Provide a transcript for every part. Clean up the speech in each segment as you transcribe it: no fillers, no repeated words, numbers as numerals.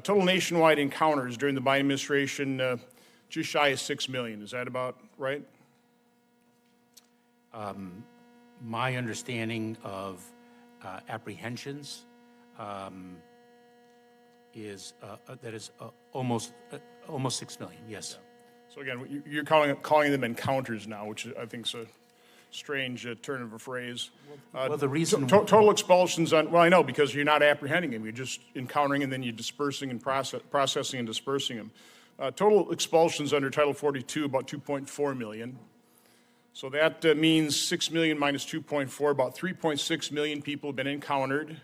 Total nationwide encounters during the Biden administration, just shy of 6 million. Is that about right? My understanding of apprehensions is that is almost 6 million. Yes. So again, you're calling them encounters now, which I think is a strange turn of a phrase. Well, the reason total expulsions on, well, I know, because you're not apprehending them, you're just encountering and then you're dispersing and processing and dispersing them. Total expulsions under Title 42, about 2.4 million. So that means 6 million minus 2.4, about 3.6 million people have been encountered,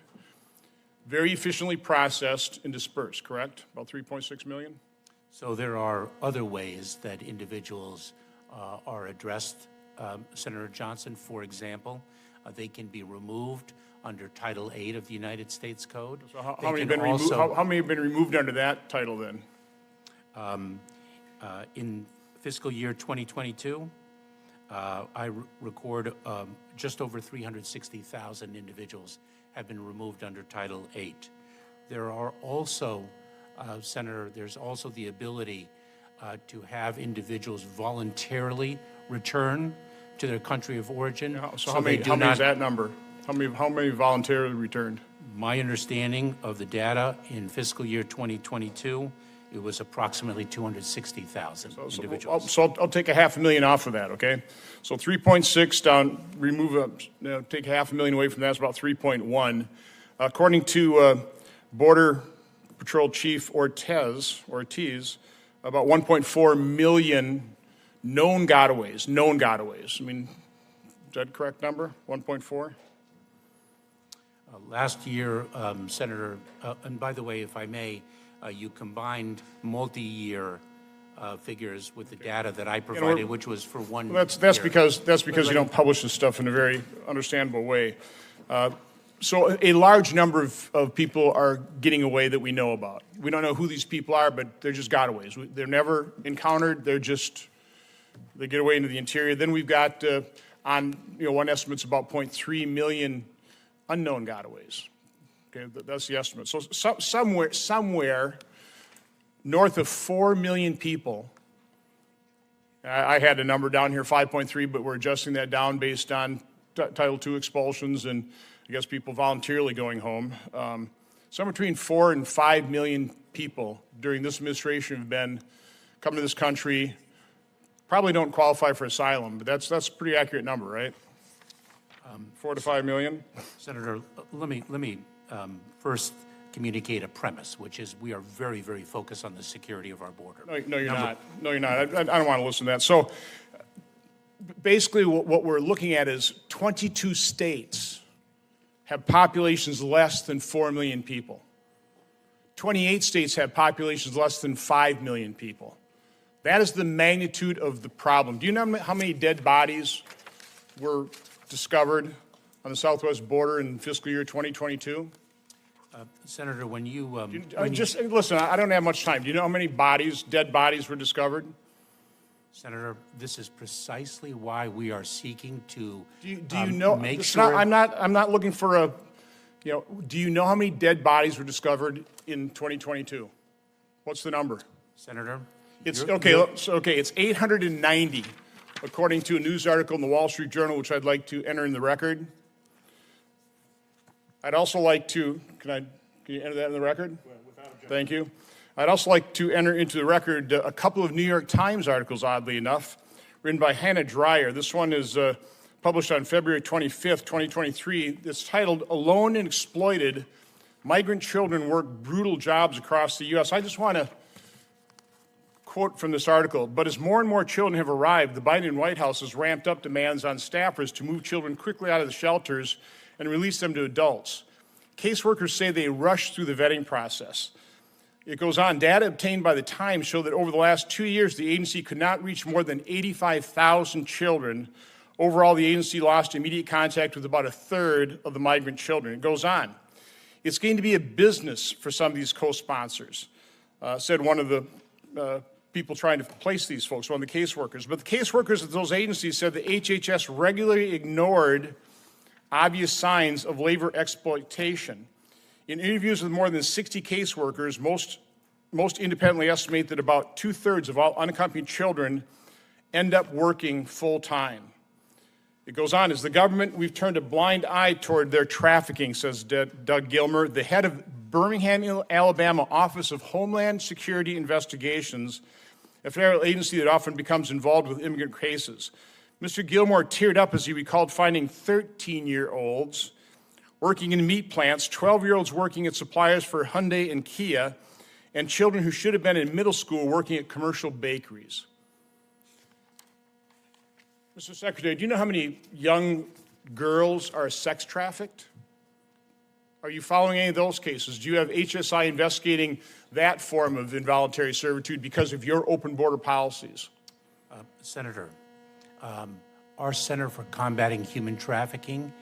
very efficiently processed and dispersed, correct? About 3.6 million? So there are other ways that individuals are addressed, Senator Johnson. For example, they can be removed under Title 8 of the United States Code. So how many have been removed under that title then? In fiscal year 2022, I record just over 360,000 individuals have been removed under Title 8. There are also, Senator, there's also the ability to have individuals voluntarily return to their country of origin. Yeah, so how many is that number? How many voluntarily returned? My understanding of the data in fiscal year 2022, it was approximately 260,000 individuals. So I'll take 500,000 off of that, okay? So 3.6 down, take 500,000 away from that, it's about 3.1. According to Border Patrol Chief Ortiz, about 1.4 million known gotaways. I mean, is that a correct number, 1.4? Last year, Senator, and by the way, if I may, you combined multi-year figures with the data that I provided, which was for 1 year. That's because you don't publish this stuff in a very understandable way. So a large number of people are getting away that we know about. We don't know who these people are, but they're just gotaways. They're never encountered. They get away into the interior. Then we've got one estimate's about 0.3 million unknown gotaways. Okay, that's the estimate. So somewhere north of 4 million people. I had a number down here, 5.3, but we're adjusting that down based on Title II expulsions and I guess people voluntarily going home. Somewhere between 4 and 5 million people during this administration have been coming to this country. Probably don't qualify for asylum, but that's a pretty accurate number, right? 4 to 5 million. Senator, let me first communicate a premise, which is we are very, very focused on the security of our border. No, you're not. No, you're not. I don't want to listen to that. So basically what we're looking at is 22 states have populations less than 4 million people. 28 states have populations less than 5 million people. That is the magnitude of the problem. Do you know how many dead bodies were discovered on the southwest border in fiscal year 2022? Senator, when you listen, I don't have much time. Do you know how many dead bodies were discovered? Senator, this is precisely why we are seeking to make sure. I'm not looking for do you know how many dead bodies were discovered in 2022? What's the number? Senator? It's 890, according to a news article in the Wall Street Journal, which I'd like to enter in the record. I'd also like to, can you enter that in the record? Thank you. I'd also like to enter into the record a couple of New York Times articles, oddly enough, written by Hannah Dreyer. This one is published on February 25th, 2023. It's titled, "Alone and Exploited, Migrant Children Work Brutal Jobs Across the U.S." I just want to quote from this article, "But as more and more children have arrived, the Biden White House has ramped up demands on staffers to move children quickly out of the shelters and release them to adults. Caseworkers say they rush through the vetting process." It goes on, "Data obtained by the Times show that over the last 2 years, the agency could not reach more than 85,000 children. Overall, the agency lost immediate contact with about a third of the migrant children." It goes on, "It's going to be a business for some of these co-sponsors," said one of the people trying to place these folks, one of the caseworkers. But the caseworkers at those agencies said the HHS regularly ignored obvious signs of labor exploitation. In interviews with more than 60 caseworkers, most independently estimate that about 2/3 of all unaccompanied children end up working full-time. It goes on, as the government, we've turned a blind eye toward their trafficking, says Doug Gilmer, the head of Birmingham, Alabama Office of Homeland Security Investigations, a federal agency that often becomes involved with immigrant cases. Mr. Gilmore teared up as he recalled finding 13-year-olds working in meat plants, 12-year-olds working at suppliers for Hyundai and Kia, and children who should have been in middle school working at commercial bakeries. Mr. Secretary, do you know how many young girls are sex trafficked? Are you following any of those cases? Do you have HSI investigating that form of involuntary servitude because of your open border policies? Senator, our Center for Combating Human Trafficking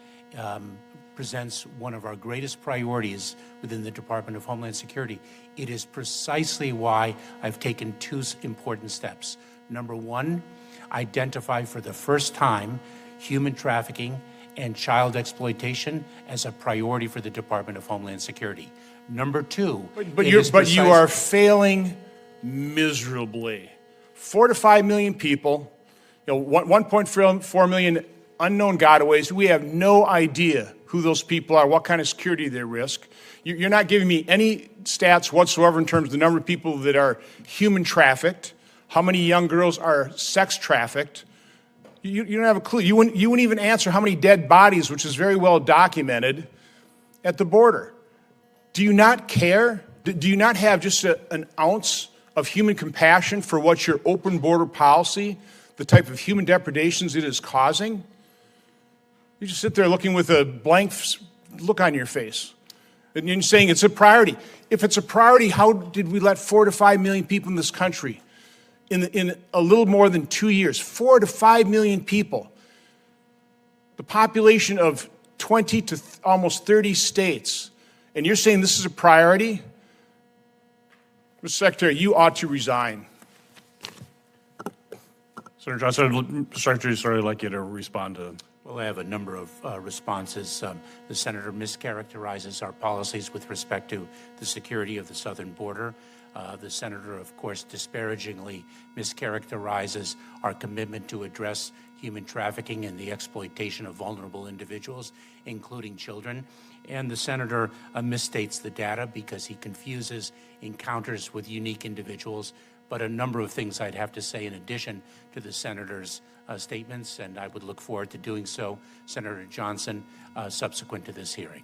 presents one of our greatest priorities within the Department of Homeland Security. It is precisely why I've taken two important steps. Number one, identify for the first time human trafficking and child exploitation as a priority for the Department of Homeland Security. Number two, but you are failing miserably. 4 to 5 million people, 1.4 million unknown gotaways. We have no idea who those people are, what kind of security they risk. You're not giving me any stats whatsoever in terms of the number of people that are human trafficked, how many young girls are sex trafficked. You don't have a clue. You wouldn't even answer how many dead bodies, which is very well documented, at the border. Do you not care? Do you not have just an ounce of human compassion for what your open border policy, the type of human depredations it is causing? You just sit there looking with a blank look on your face. And you're saying it's a priority. If it's a priority, how did we let 4 to 5 million people in this country in a little more than 2 years? 4 to 5 million people. The population of 20 to almost 30 states. And you're saying this is a priority? Mr. Secretary, you ought to resign. Senator Johnson, Mr. Secretary, sorry, I'd like you to respond to. Well, I have a number of responses. The senator mischaracterizes our policies with respect to the security of the southern border. The senator, of course, disparagingly mischaracterizes our commitment to address human trafficking and the exploitation of vulnerable individuals, including children. And the senator misstates the data because he confuses encounters with unique individuals. But a number of things I'd have to say in addition to the senator's statements, and I would look forward to doing so, Senator Johnson, subsequent to this hearing.